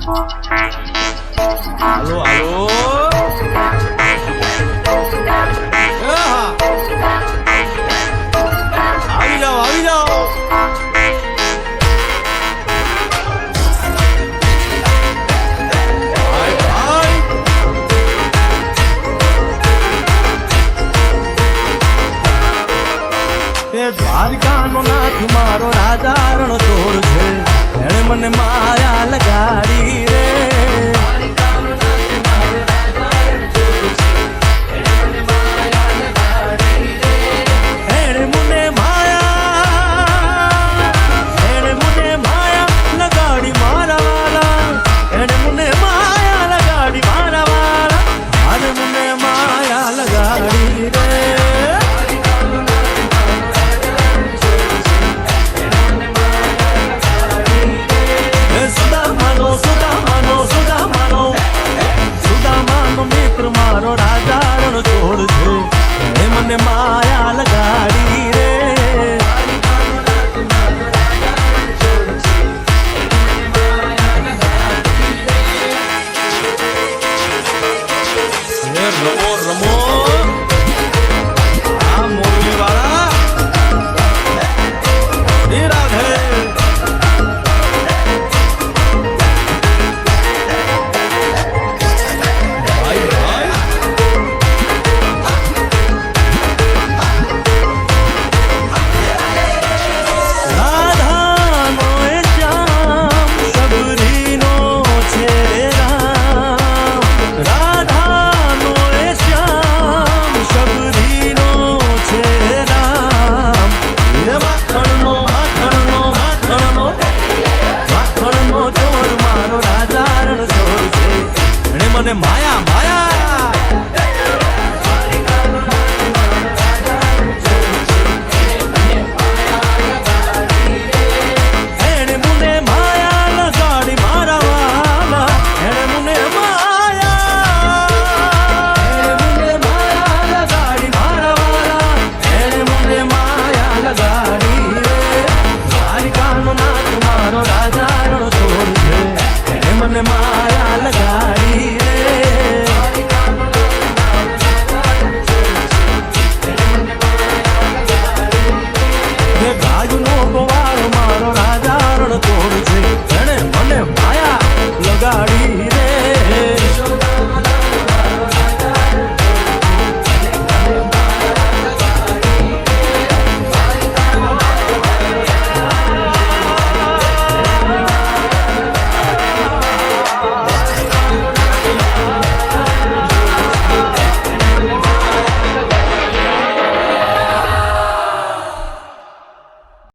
હાલો હાલો આવી જાઓ આવી જાઓ. દ્વારિકાનો નાથ મારો રાજા રણછોડ છે, એણે મને માયા લગાડી રે. એણે મને માયા લગાડી મારા વાલા, એણે મને માયા લગાડી મારા વાલા, અને મને માયા લગાડી રે. મિત્ર મારો રાજા રણછોડ છે, એ મને માયા લગાડી રે. રમો રમો આ મોરલી વાળા રાધે. મને માયા માયા એણે મને માયા લગાડી મારા વાલા, એણે મને માયા લગાડી મારા વાલા, એણે મને માયા લગાડી રે. દ્વારિકાનો નાથ મારો રાજા રણછોડ છે, એણે મને માયા